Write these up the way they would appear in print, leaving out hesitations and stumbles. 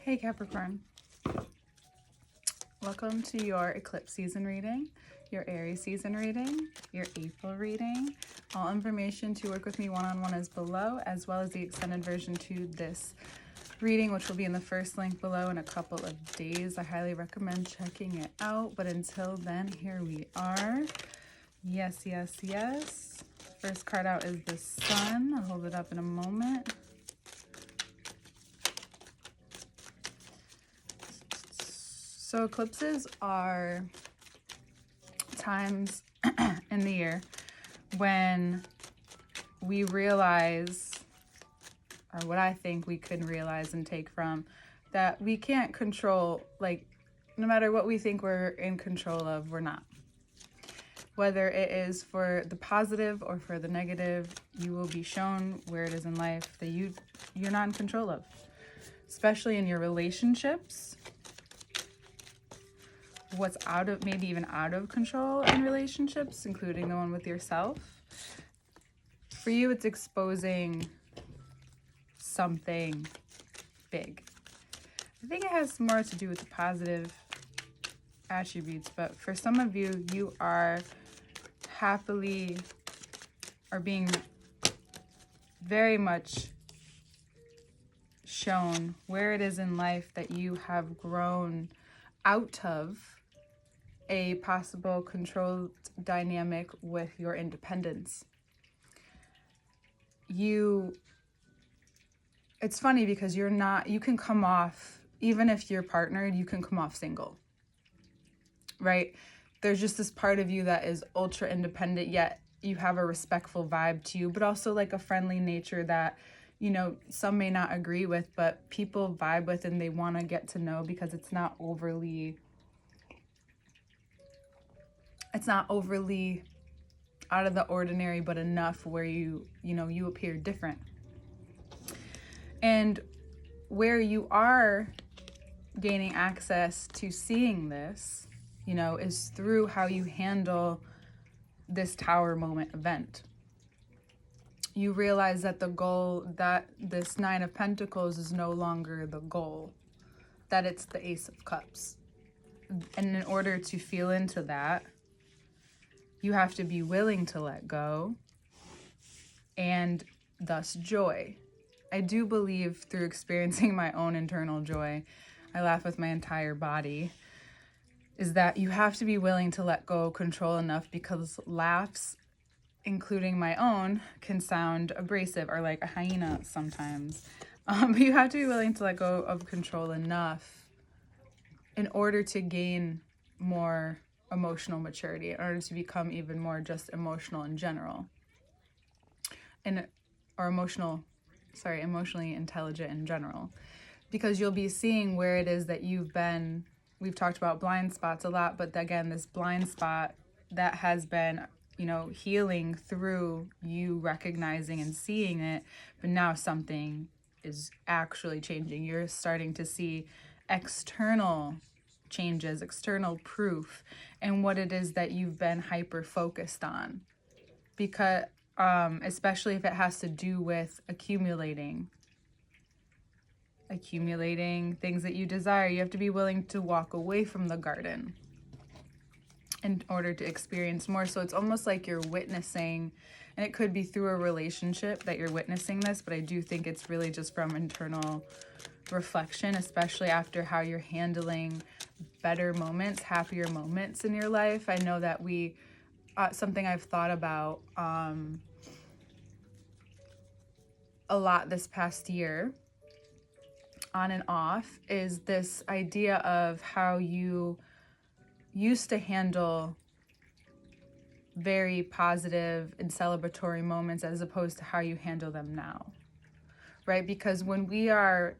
Hey Capricorn, welcome to your Eclipse season reading, your Aries season reading, your April reading. All information to work with me one-on-one is below, as well as the extended version to this reading, which will be in the first link below in a couple of days. I highly recommend checking it out, but until then, here we are. Yes, yes, yes. First card out is the Sun. I'll hold it up in a moment. So eclipses are times in the year when we realize, or what I think we can realize and take from, that we can't control, like, no matter what we think we're in control of, we're not. Whether it is for the positive or for the negative, you will be shown where it is in life that you're not in control of, especially in your relationships. What's maybe even out of control in relationships, including the one with yourself. For you, it's exposing something big. I think it has more to do with the positive attributes, but for some of you, you are being very much shown where it is in life that you have grown out of a possible control dynamic with your independence. It's funny because you can come off, even if you're partnered, you can come off single, right? There's just this part of you that is ultra independent, yet you have a respectful vibe to you, but also like a friendly nature that, you know, some may not agree with, but people vibe with and they want to get to know because it's not overly out of the ordinary, but enough where you appear different. And where you are gaining access to seeing this, is through how you handle this Tower moment event. You realize that the goal, that this Nine of Pentacles is no longer the goal, that it's the Ace of Cups. And in order to feel into that, you have to be willing to let go, and thus joy. I do believe through experiencing my own internal joy, I laugh with my entire body, is that you have to be willing to let go of control enough, because laughs, including my own, can sound abrasive or like a hyena sometimes. But you have to be willing to let go of control enough in order to gain more emotional maturity, in order to become even more just emotional in general, emotionally intelligent in general, because you'll be seeing where it is that we've talked about blind spots a lot, but again, this blind spot that has been, healing through you recognizing and seeing it, but now something is actually changing. You're starting to see external changes, external proof, and what it is that you've been hyper focused on, because especially if it has to do with accumulating things that you desire. You have to be willing to walk away from the garden in order to experience more. So it's almost like you're witnessing, and it could be through a relationship that you're witnessing this, but I do think it's really just from internal reflection, especially after how you're handling better moments, happier moments in your life. I know that something I've thought about a lot this past year, on and off, is this idea of how you used to handle very positive and celebratory moments as opposed to how you handle them now, right? Because when we are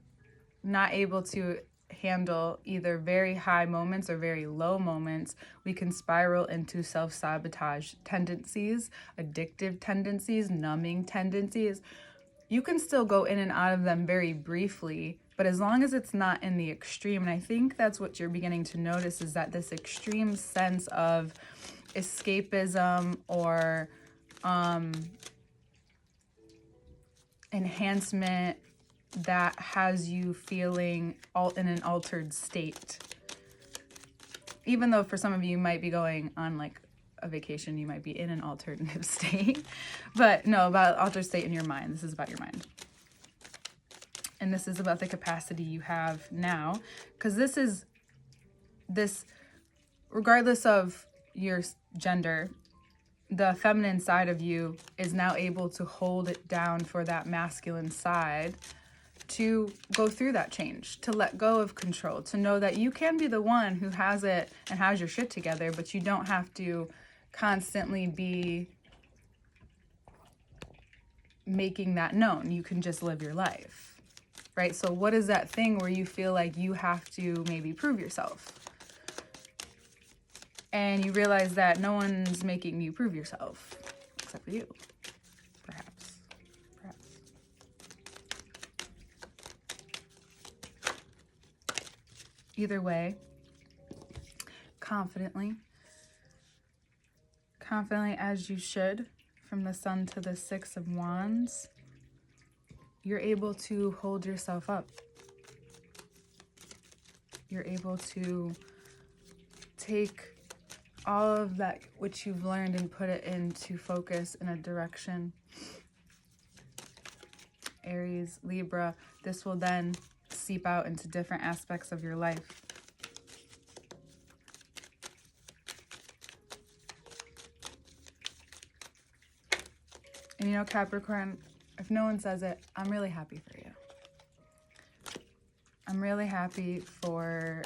not able to handle either very high moments or very low moments, we can spiral into self-sabotage tendencies, addictive tendencies, numbing tendencies. You can still go in and out of them very briefly, but as long as it's not in the extreme, and I think that's what you're beginning to notice, is that this extreme sense of escapism or enhancement that has you feeling in an altered state. Even though for some of you might be going on like a vacation, you might be in an alternative state. But no, about altered state in your mind. This is about your mind. And this is about the capacity you have now. Because this, regardless of your gender, the feminine side of you is now able to hold it down for that masculine side to go through that change, to let go of control, to know that you can be the one who has it and has your shit together, but you don't have to constantly be making that known. You can just live your life, right? So what is that thing where you feel like you have to maybe prove yourself? And you realize that no one's making you prove yourself except for you, perhaps. Either way, confidently as you should, from the Sun to the Six of Wands, you're able to hold yourself up. You're able to take all of that which you've learned and put it into focus in a direction. Aries, Libra, this will then seep out into different aspects of your life. And you know, Capricorn, if no one says it, I'm really happy for you. I'm really happy for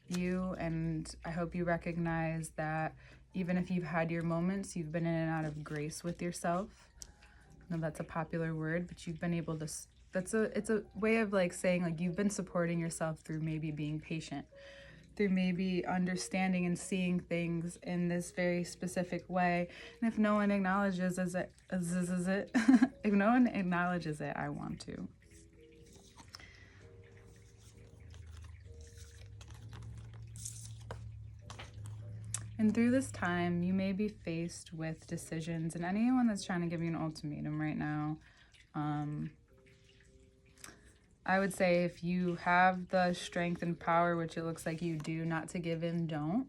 you, and I hope you recognize that even if you've had your moments, you've been in and out of grace with yourself. I know that's a popular word, but you've been able to, it's a way of like saying like you've been supporting yourself through maybe being patient, through maybe understanding and seeing things in this very specific way. And if no one acknowledges it, if no one acknowledges it, I want to. And through this time, you may be faced with decisions, and anyone that's trying to give you an ultimatum right now, I would say if you have the strength and power, which it looks like you do, not to give in, don't.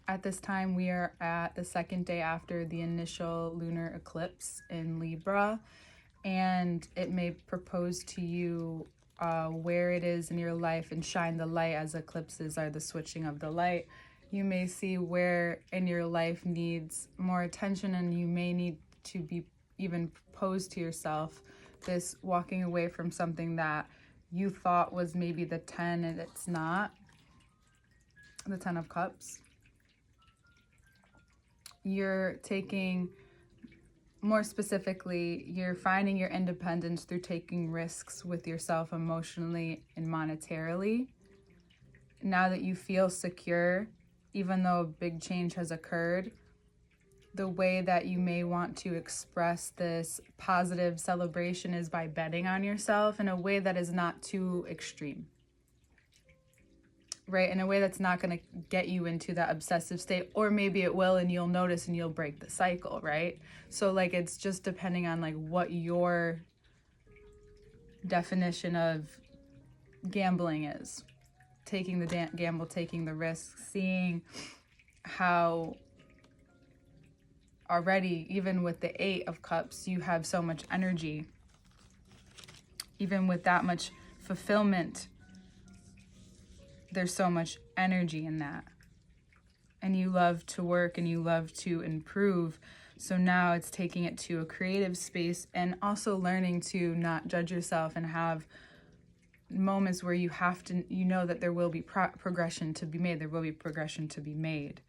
At this time, we are at the second day after the initial lunar eclipse in Libra, and it may propose to you where it is in your life and shine the light, as eclipses are the switching of the light. You may see where in your life needs more attention, and you may need to be even pose to yourself this walking away from something that you thought was maybe the 10 and it's not. The 10 of Cups. You're taking, more specifically, you're finding your independence through taking risks with yourself emotionally and monetarily. Now that you feel secure, even though a big change has occurred, the way that you may want to express this positive celebration is by betting on yourself in a way that is not too extreme. Right? In a way that's not going to get you into that obsessive state, or maybe it will and you'll notice and you'll break the cycle, right? So like it's just depending on like what your definition of gambling is. Taking the gamble, taking the risk, seeing how already, even with the 8 of Cups, you have so much energy. Even with that much fulfillment, there's so much energy in that. And you love to work and you love to improve. So now it's taking it to a creative space and also learning to not judge yourself and have moments where you have to, you know that there will be progression to be made. There will be progression to be made.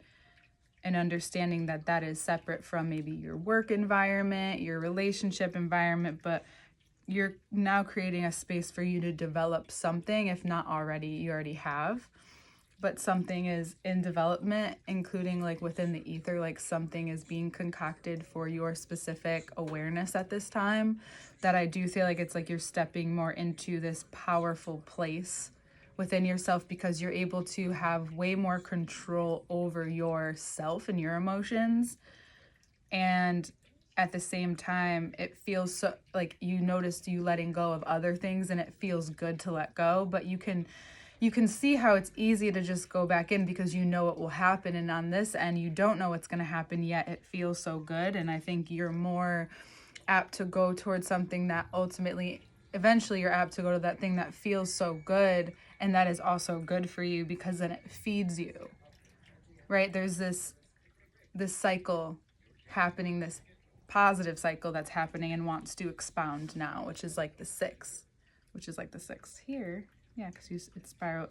And understanding that that is separate from maybe your work environment, your relationship environment, but you're now creating a space for you to develop something, if not already, you already have. But something is in development, including like within the ether, like something is being concocted for your specific awareness at this time, that I do feel like it's like you're stepping more into this powerful place within yourself because you're able to have way more control over yourself and your emotions. And at the same time, it feels so like you noticed you letting go of other things and it feels good to let go, but you can see how it's easy to just go back in because you know it will happen, and on this end you don't know what's going to happen yet. It feels so good, and I think you're more apt to go towards something that ultimately, eventually you're apt to go to that thing that feels so good and that is also good for you, because then it feeds you, right? There's this cycle happening, this positive cycle that's happening and wants to expound now, which is like the 6, here. Yeah, because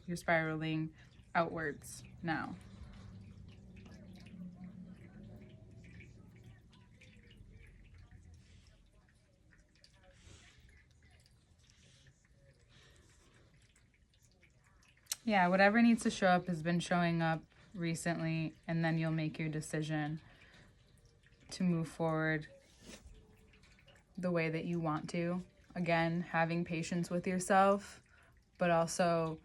you're spiraling outwards now. Yeah, whatever needs to show up has been showing up recently, and then you'll make your decision to move forward the way that you want to. Again, having patience with yourself, but also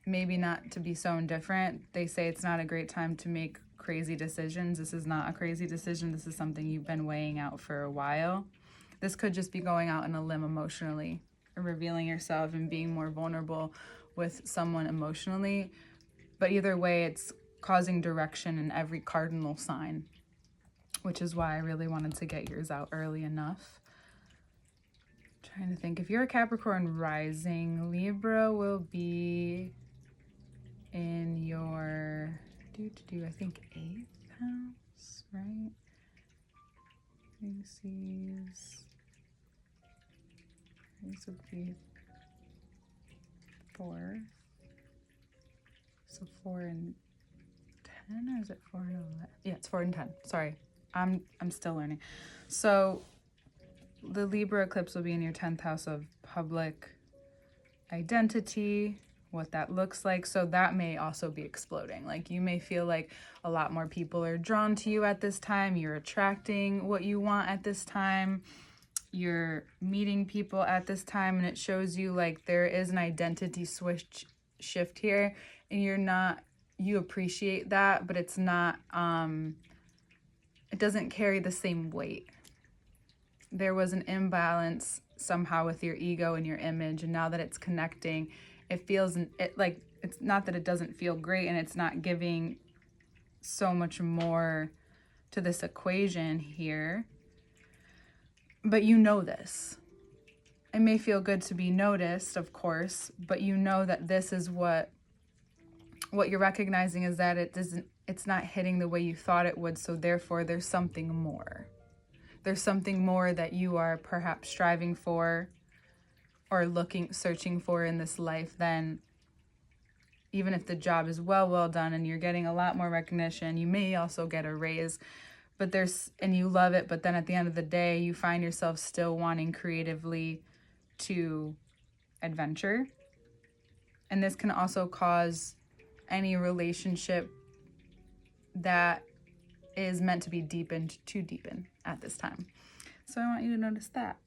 maybe not to be so indifferent. They say it's not a great time to make crazy decisions. This is not a crazy decision. This is something you've been weighing out for a while. This could just be going out on a limb emotionally, or revealing yourself and being more vulnerable with someone emotionally. But either way, it's causing direction in every cardinal sign, which is why I really wanted to get yours out early enough. Trying to think, if you're a Capricorn rising, Libra will be in your I think 8th house, right? This would be 4th. So 4 and 10, or is it 4 and 11? Yeah, it's 4 and 10. Sorry, I'm still learning. So the Libra eclipse will be in your 10th house of public identity, what that looks like. So that may also be exploding. Like, you may feel like a lot more people are drawn to you at this time. You're attracting what you want at this time. You're meeting people at this time, and it shows you like there is an identity shift here, and you appreciate that, but it's not, it doesn't carry the same weight. There was an imbalance somehow with your ego and your image, and now that it's connecting, it's not that it doesn't feel great, and it's not giving so much more to this equation here, but you know this. It may feel good to be noticed, of course, but you know that this is what you're recognizing is that it's not hitting the way you thought it would, so therefore there's something more. There's something more that you are perhaps striving for or searching for in this life. Then even if the job is well done and you're getting a lot more recognition, you may also get a raise, and you love it, but then at the end of the day, you find yourself still wanting creatively to adventure. And this can also cause any relationship that is meant to be deepened to deepen at this time. So I want you to notice that.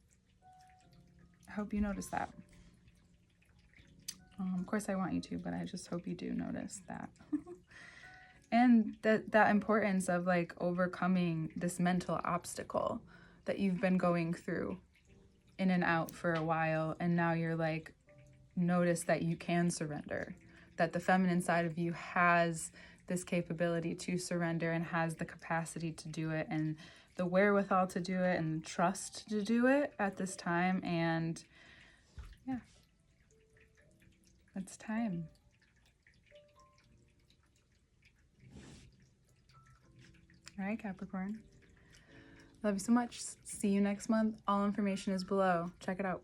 I hope you notice that. Of course I want you to, but I just hope you do notice that. And that importance of like overcoming this mental obstacle that you've been going through in and out for a while, and now you're like, notice that you can surrender, that the feminine side of you has this capability to surrender and has the capacity to do it and the wherewithal to do it and trust to do it at this time. And yeah, it's time. All right, Capricorn. Love you so much. See you next month. All information is below. Check it out.